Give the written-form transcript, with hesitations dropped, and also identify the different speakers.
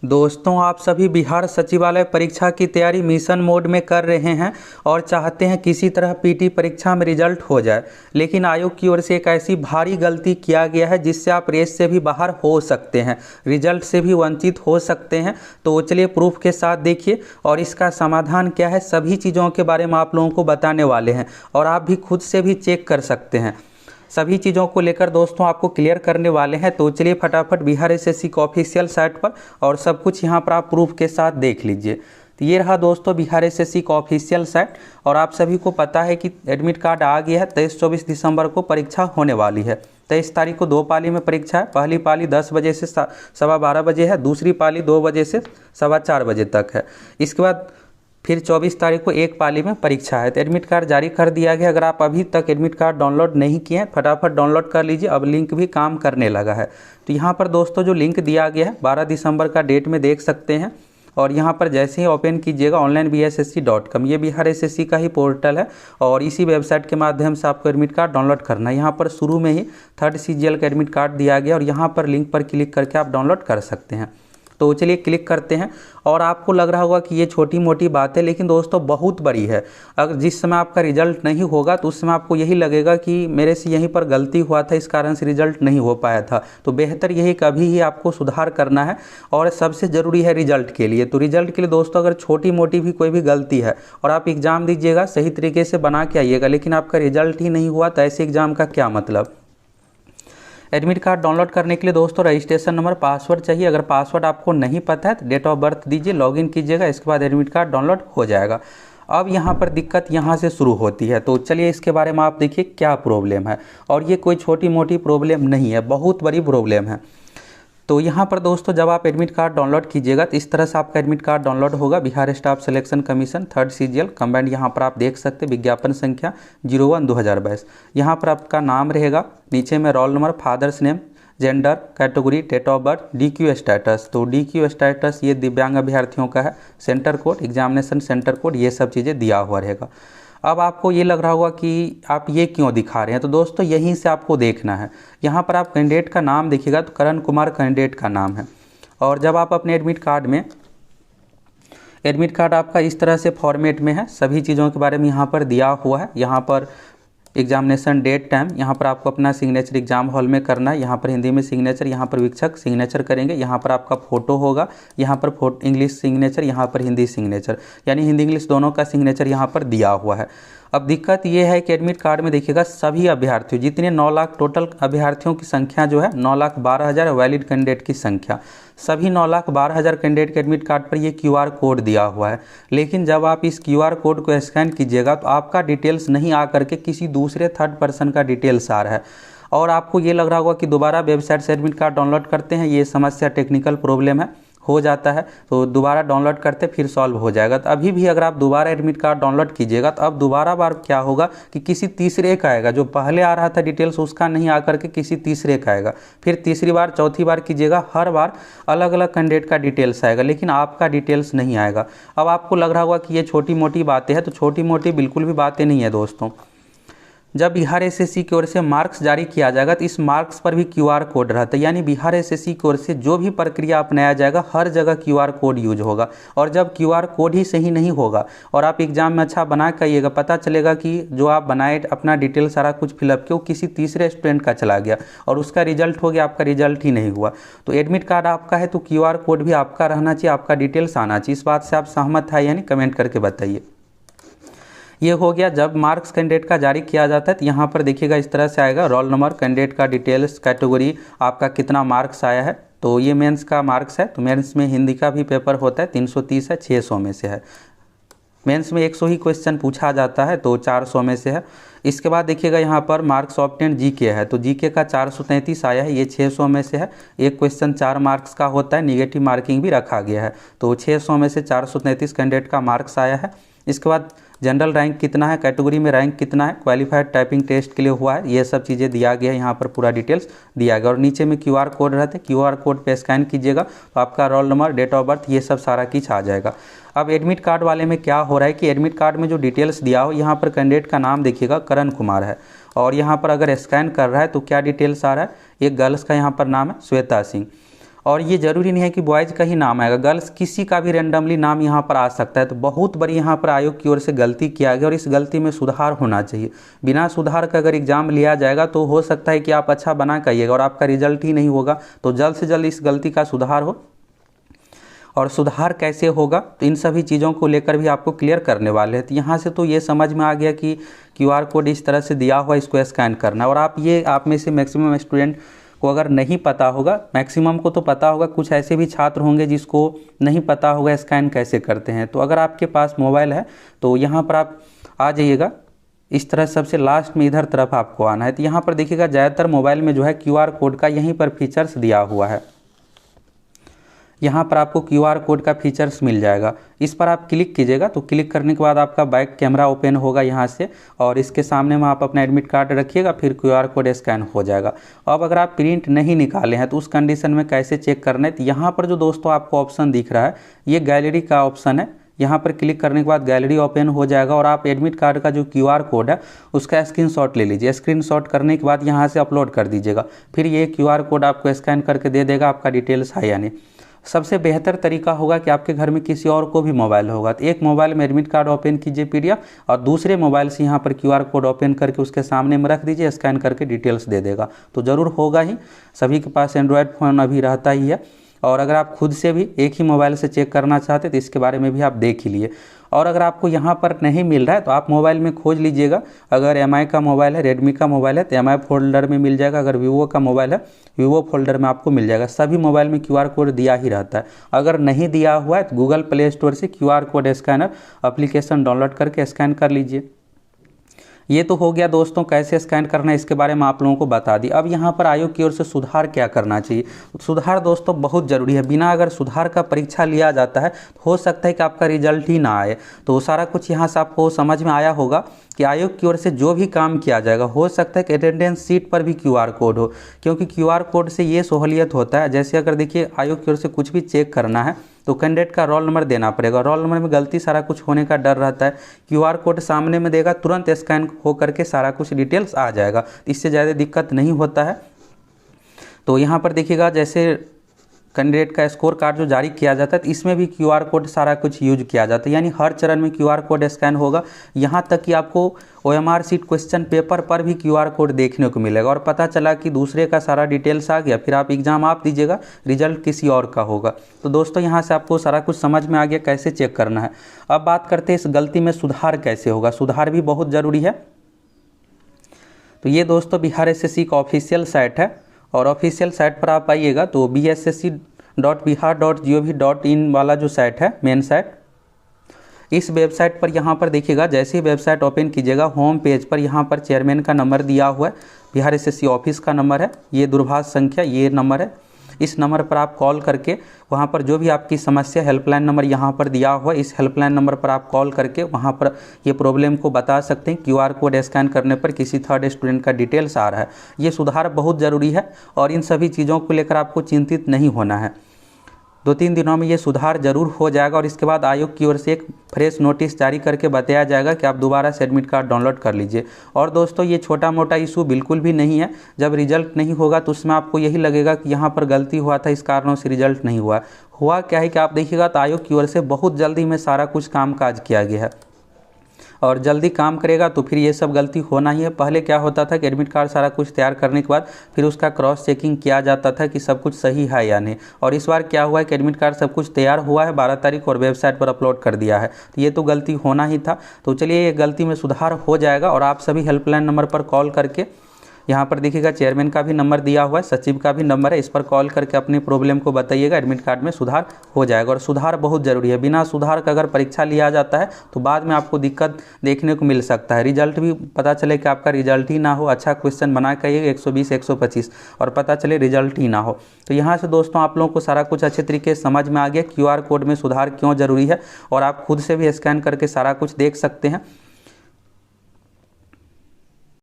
Speaker 1: दोस्तों, आप सभी बिहार सचिवालय परीक्षा की तैयारी मिशन मोड में कर रहे हैं और चाहते हैं किसी तरह पीटी परीक्षा में रिजल्ट हो जाए, लेकिन आयोग की ओर से एक ऐसी भारी गलती किया गया है जिससे आप रेस से भी बाहर हो सकते हैं, रिजल्ट से भी वंचित हो सकते हैं। तो चलिए प्रूफ के साथ देखिए और इसका समाधान क्या है, सभी चीज़ों के बारे में आप लोगों को बताने वाले हैं और आप भी खुद से भी चेक कर सकते हैं। सभी चीज़ों को लेकर दोस्तों आपको क्लियर करने वाले हैं। तो चलिए फटाफट बिहार एसएससी की ऑफिशियल साइट पर और सब कुछ यहाँ पर आप प्रूफ के साथ देख लीजिए। तो ये रहा दोस्तों बिहार एसएससी का ऑफिशियल साइट और आप सभी को पता है कि एडमिट कार्ड आ गया है। 23-24 दिसंबर को परीक्षा होने वाली है। 23 तारीख को 2 पाली में परीक्षा है। पहली पाली 10 बजे से 12:15 बजे है, दूसरी पाली 2 बजे से 4:15 बजे तक है। इसके बाद फिर 24 तारीख को एक पाली में परीक्षा है। तो एडमिट कार्ड जारी कर दिया गया। अगर आप अभी तक एडमिट कार्ड डाउनलोड नहीं किए हैं, फटाफट डाउनलोड कर लीजिए, अब लिंक भी काम करने लगा है। तो यहाँ पर दोस्तों जो लिंक दिया गया है 12 दिसंबर का डेट में देख सकते हैं और यहाँ पर जैसे ही ओपन कीजिएगा onlinebssc.com, ये बिहार एसएससी का ही पोर्टल है और इसी वेबसाइट के माध्यम से आपको एडमिट कार्ड डाउनलोड करना है। यहाँ पर शुरू में ही 3rd CGL का एडमिट कार्ड दिया गया और यहाँ पर लिंक पर क्लिक करके आप डाउनलोड कर सकते हैं। तो चलिए क्लिक करते हैं और आपको लग रहा होगा कि ये छोटी मोटी बात है, लेकिन दोस्तों बहुत बड़ी है। अगर जिस समय आपका रिजल्ट नहीं होगा तो उस समय आपको यही लगेगा कि मेरे से यहीं पर गलती हुआ था, इस कारण से रिजल्ट नहीं हो पाया था। तो बेहतर यही कभी ही आपको सुधार करना है और सबसे ज़रूरी है रिजल्ट के लिए। तो रिजल्ट के लिए दोस्तों अगर छोटी मोटी भी कोई भी गलती है और आप एग्ज़ाम दीजिएगा, सही तरीके से बना के आइएगा, लेकिन आपका रिजल्ट ही नहीं हुआ तो ऐसे एग्ज़ाम का क्या मतलब। एडमिट कार्ड डाउनलोड करने के लिए दोस्तों रजिस्ट्रेशन नंबर, पासवर्ड चाहिए। अगर पासवर्ड आपको नहीं पता है तो डेट ऑफ बर्थ दीजिए, लॉगिन कीजिएगा, इसके बाद एडमिट कार्ड डाउनलोड हो जाएगा। अब यहाँ पर दिक्कत यहाँ से शुरू होती है। तो चलिए इसके बारे में आप देखिए क्या प्रॉब्लम है और ये कोई छोटी मोटी प्रॉब्लम नहीं है, बहुत बड़ी प्रॉब्लम है। तो यहाँ पर दोस्तों जब आप एडमिट कार्ड डाउनलोड कीजिएगा तो इस तरह से आपका एडमिट कार्ड डाउनलोड होगा। Bihar staff selection commission 3rd CGL combined, यहाँ पर आप देख सकते हैं विज्ञापन संख्या 01/2022। यहाँ पर आपका नाम रहेगा, नीचे में roll number, fathers name, gender, category, date of birth, DQ status. तो DQ स्टेटस ये दिव्यांग अभ्यर्थियों का है। Centre code, examination centre code, ये सब चीज़ें दिया हुआ रहेगा। अब आपको ये लग रहा होगा कि आप ये क्यों दिखा रहे हैं, तो दोस्तों यहीं से आपको देखना है। यहाँ पर आप कैंडिडेट का नाम देखिएगा तो करण कुमार कैंडिडेट का नाम है। और जब आप अपने एडमिट कार्ड आपका इस तरह से फॉर्मेट में है, सभी चीज़ों के बारे में यहाँ पर दिया हुआ है। यहाँ पर एग्जामिनेशन डेट, टाइम, यहाँ पर आपको अपना सिग्नेचर एग्जाम हॉल में करना है। यहाँ पर हिंदी में सिग्नेचर, यहाँ पर वीक्षक सिग्नेचर करेंगे। यहाँ पर आपका फ़ोटो होगा, यहाँ पर इंग्लिश सिग्नेचर, यहाँ पर हिंदी सिग्नेचर, यानी हिंदी इंग्लिश दोनों का सिग्नेचर यहाँ पर दिया हुआ है। अब दिक्कत ये है कि एडमिट कार्ड में देखिएगा सभी अभ्यर्थियों, जितने 9 लाख टोटल अभ्यर्थियों की संख्या जो है 9,12,000 वैलिड कैंडिडेट की संख्या, सभी 9,12,000 कैंडिडेट के एडमिट कार्ड पर ये QR कोड दिया हुआ है। लेकिन जब आप इस QR कोड को स्कैन कीजिएगा तो आपका डिटेल्स नहीं आ करके किसी दूसरे 3rd पर्सन का डिटेल्स आ रहा है और आपको ये लग रहा होगा कि दोबारा वेबसाइट से एडमिट कार्ड डाउनलोड करते हैं, ये समस्या टेक्निकल प्रॉब्लम है, हो जाता है। तो दोबारा डाउनलोड करते फिर सॉल्व हो जाएगा। तो अभी भी अगर आप दोबारा एडमिट कार्ड डाउनलोड कीजिएगा तो अब दोबारा बार क्या होगा कि किसी तीसरे का आएगा, जो पहले आ रहा था डिटेल्स उसका नहीं आकर के किसी तीसरे का आएगा। फिर तीसरी बार, चौथी बार कीजिएगा, हर बार अलग अलग कैंडिडेट का डिटेल्स आएगा, लेकिन आपका डिटेल्स नहीं आएगा। अब आपको लग रहा होगा कि ये छोटी मोटी बातें हैं, तो छोटी मोटी बिल्कुल भी बातें नहीं है दोस्तों। जब बिहार एसएससी की ओर से मार्क्स जारी किया जाएगा तो इस मार्क्स पर भी QR कोड रहता है, यानी बिहार एसएससी की ओर से जो भी प्रक्रिया अपनाया जाएगा हर जगह QR कोड यूज होगा। और जब QR कोड ही सही नहीं होगा और आप एग्जाम में अच्छा बना के आइएगा, पता चलेगा कि जो आप बनाए अपना डिटेल सारा कुछ फिलअप किया वो किसी तीसरे स्टूडेंट का चला गया और उसका रिजल्ट हो गया, आपका रिजल्ट ही नहीं हुआ। तो एडमिट कार्ड आपका है तो QR कोड भी आपका रहना चाहिए, आपका डिटेल्स आना चाहिए। इस बात से आप सहमत है यानी कमेंट करके बताइए। ये हो गया जब मार्क्स कैंडिडेट का जारी किया जाता है तो यहाँ पर देखिएगा इस तरह से आएगा, रोल नंबर, कैंडिडेट का डिटेल्स, कैटेगरी, आपका कितना मार्क्स आया है। तो ये मेंस का मार्क्स है, तो मेंस में हिंदी का भी पेपर होता है, 330 है, 600 में से है। मेंस में 100 ही क्वेश्चन पूछा जाता है तो 400 में से है। इसके बाद देखिएगा यहाँ पर मार्क्स ऑब्टेन GK है, तो GK का 433 आया है, ये 600 में से है। एक क्वेश्चन 4 मार्क्स का होता है, निगेटिव मार्किंग भी रखा गया है, तो 600 में से 433 कैंडिडेट का मार्क्स आया है। इसके बाद जनरल रैंक कितना है, कैटेगरी में रैंक कितना है, क्वालिफाइड टाइपिंग टेस्ट के लिए हुआ है, ये सब चीज़ें दिया गया है। यहाँ पर पूरा डिटेल्स दिया गया और नीचे में QR कोड रहते हैं, QR कोड पे स्कैन कीजिएगा तो आपका roll number, date of birth, ये सब सारा चीज़ आ जाएगा। अब एडमिट कार्ड वाले में क्या हो रहा है कि एडमिट कार्ड में जो डिटेल्स दिया हो, यहाँ पर कैंडिडेट का नाम देखिएगा करण कुमार है और यहाँ पर अगर स्कैन कर रहा है तो क्या डिटेल्स आ रहा है, एक गर्ल्स का यहाँ पर नाम है श्वेता सिंह और ये ज़रूरी नहीं है कि बॉयज़ का ही नाम आएगा, गर्ल्स किसी का भी रैंडमली नाम यहाँ पर आ सकता है। तो बहुत बड़ी यहाँ पर आयोग की ओर से गलती किया गया और इस गलती में सुधार होना चाहिए। बिना सुधार का अगर एग्ज़ाम लिया जाएगा तो हो सकता है कि आप अच्छा बना के आइएगा और आपका रिजल्ट ही नहीं होगा। तो जल्द से जल्द इस गलती का सुधार हो। और सुधार कैसे होगा, तो इन सभी चीज़ों को लेकर भी आपको क्लियर करने वाले हैं। तो यहाँ से तो ये समझ में आ गया कि QR कोड इस तरह से दिया हुआ, इसको स्कैन करना। और आप में से मैक्सिमम स्टूडेंट को अगर नहीं पता होगा, मैक्सिमम को तो पता होगा, कुछ ऐसे भी छात्र होंगे जिसको नहीं पता होगा स्कैन कैसे करते हैं। तो अगर आपके पास मोबाइल है तो यहाँ पर आप आ जाइएगा, इस तरह सबसे लास्ट में इधर तरफ आपको आना है। तो यहाँ पर देखिएगा ज़्यादातर मोबाइल में जो है QR कोड का यहीं पर फीचर्स दिया हुआ है। यहाँ पर आपको QR कोड का फीचर्स मिल जाएगा, इस पर आप क्लिक कीजिएगा। तो क्लिक करने के बाद आपका बैक कैमरा ओपन होगा यहाँ से, और इसके सामने में आप अपना एडमिट कार्ड रखिएगा, फिर QR कोड स्कैन हो जाएगा। अब अगर आप प्रिंट नहीं निकाले हैं तो उस कंडीशन में कैसे चेक करना है, तो यहाँ पर जो दोस्तों आपको ऑप्शन दिख रहा है ये गैलरी का ऑप्शन है। यहाँ पर क्लिक करने के बाद गैलरी ओपन हो जाएगा और आप एडमिट कार्ड का जो QR कोड है उसका स्क्रीनशॉट ले लीजिए। स्क्रीनशॉट करने के बाद यहाँ से अपलोड कर दीजिएगा, फिर ये QR कोड आपको स्कैन करके दे देगा आपका डिटेल्स है या नहीं। सबसे बेहतर तरीका होगा कि आपके घर में किसी और को भी मोबाइल होगा तो एक मोबाइल में एडमिट कार्ड ओपन कीजिए PDF, और दूसरे मोबाइल से यहाँ पर QR कोड ओपन करके उसके सामने में रख दीजिए, स्कैन करके डिटेल्स दे देगा। तो ज़रूर होगा ही, सभी के पास एंड्रॉयड फ़ोन अभी रहता ही है। और अगर आप खुद से भी एक ही मोबाइल से चेक करना चाहते तो इसके बारे में भी आप देख ही लिए। और अगर आपको यहाँ पर नहीं मिल रहा है तो आप मोबाइल में खोज लीजिएगा। अगर MI का मोबाइल है, रेडमी का मोबाइल है तो MI फोल्डर में मिल जाएगा। अगर Vivo का मोबाइल है, Vivo फोल्डर में आपको मिल जाएगा। सभी मोबाइल में QR कोड दिया ही रहता है। अगर नहीं दिया हुआ है तो गूगल प्ले स्टोर से QR code scanner application download करके स्कैन कर लीजिए। ये तो हो गया दोस्तों कैसे स्कैन करना है, इसके बारे में आप लोगों को बता दी। अब यहाँ पर आयोग की ओर से सुधार क्या करना चाहिए। सुधार दोस्तों बहुत ज़रूरी है। बिना अगर सुधार का परीक्षा लिया जाता है तो हो सकता है कि आपका रिजल्ट ही ना आए। तो सारा कुछ यहाँ से आपको समझ में आया होगा कि आयोग की ओर से जो भी काम किया जाएगा, हो सकता है कि अटेंडेंस शीट पर भी QR कोड हो, क्योंकि QR कोड से ये सहूलियत होता है। जैसे अगर देखिए आयोग की ओर से कुछ भी चेक करना है तो कैंडिडेट का रोल नंबर देना पड़ेगा। रोल नंबर में गलती सारा कुछ होने का डर रहता है। QR कोड सामने में देगा, तुरंत स्कैन हो करके सारा कुछ डिटेल्स आ जाएगा, इससे ज़्यादा दिक्कत नहीं होता है। तो यहाँ पर देखिएगा जैसे कैंडिडेट का स्कोर कार्ड जो जारी किया जाता है तो इसमें भी QR कोड सारा कुछ यूज किया जाता है, यानी हर चरण में QR कोड स्कैन होगा। यहाँ तक कि आपको OMR शीट क्वेश्चन पेपर पर भी QR कोड देखने को मिलेगा। और पता चला कि दूसरे का सारा डिटेल्स आ गया, फिर आप एग्ज़ाम आप दीजिएगा, रिजल्ट किसी और का होगा। तो दोस्तों यहाँ से आपको सारा कुछ समझ में आ गया कैसे चेक करना है। अब बात करते हैं इस गलती में सुधार कैसे होगा। सुधार भी बहुत ज़रूरी है। तो ये दोस्तों बिहार SSC का ऑफिशियल साइट है, और ऑफिशियल साइट पर आप आइएगा तो bssc.bihar.gov.in वाला जो साइट है, मेन साइट, इस वेबसाइट पर यहाँ पर देखिएगा जैसे ही वेबसाइट ओपन कीजिएगा होम पेज पर यहाँ पर चेयरमैन का नंबर दिया हुआ है, बिहार SSC ऑफिस का नंबर है, ये दूरभाष संख्या ये नंबर है। इस नंबर पर आप कॉल करके वहाँ पर जो भी आपकी समस्या, हेल्पलाइन नंबर यहाँ पर दिया हुआ है, इस हेल्पलाइन नंबर पर आप कॉल करके वहाँ पर ये प्रॉब्लम को बता सकते हैं। QR कोड स्कैन करने पर किसी थर्ड स्टूडेंट का डिटेल्स आ रहा है। ये सुधार बहुत ज़रूरी है और इन सभी चीज़ों को लेकर आपको चिंतित नहीं होना है। 2-3 दिनों में ये सुधार जरूर हो जाएगा और इसके बाद आयोग की ओर से एक फ्रेश नोटिस जारी करके बताया जाएगा कि आप दोबारा से एडमिट कार्ड डाउनलोड कर लीजिए। और दोस्तों ये छोटा मोटा इशू बिल्कुल भी नहीं है। जब रिजल्ट नहीं होगा तो उसमें आपको यही लगेगा कि यहाँ पर गलती हुआ था, इस कारणों से रिजल्ट नहीं हुआ। हुआ क्या है कि आप देखिएगा तो आयोग की ओर से बहुत जल्दी में सारा कुछ काम काज किया गया है, और जल्दी काम करेगा तो फिर ये सब गलती होना ही है। पहले क्या होता था कि एडमिट कार्ड सारा कुछ तैयार करने के बाद फिर उसका क्रॉस चेकिंग किया जाता था कि सब कुछ सही है या नहीं। और इस बार क्या हुआ है कि एडमिट कार्ड सब कुछ तैयार हुआ है 12 तारीख और वेबसाइट पर अपलोड कर दिया है, तो ये तो गलती होना ही था। तो चलिए ये गलती में सुधार हो जाएगा और आप सभी हेल्पलाइन नंबर पर कॉल करके, यहाँ पर देखिएगा चेयरमैन का भी नंबर दिया हुआ है, सचिव का भी नंबर है, इस पर कॉल करके अपनी प्रॉब्लम को बताइएगा। एडमिट कार्ड में सुधार हो जाएगा और सुधार बहुत ज़रूरी है। बिना सुधार का अगर परीक्षा लिया जाता है तो बाद में आपको दिक्कत देखने को मिल सकता है। रिजल्ट भी पता चले कि आपका रिजल्ट ही ना हो, अच्छा क्वेश्चन बना के आइएगा 120 125 और पता चले रिजल्ट ही ना हो। तो यहाँ से दोस्तों आप लोगों को सारा कुछ अच्छे तरीके से समझ में आ गया QR कोड में सुधार क्यों ज़रूरी है, और आप खुद से भी स्कैन करके सारा कुछ देख सकते हैं।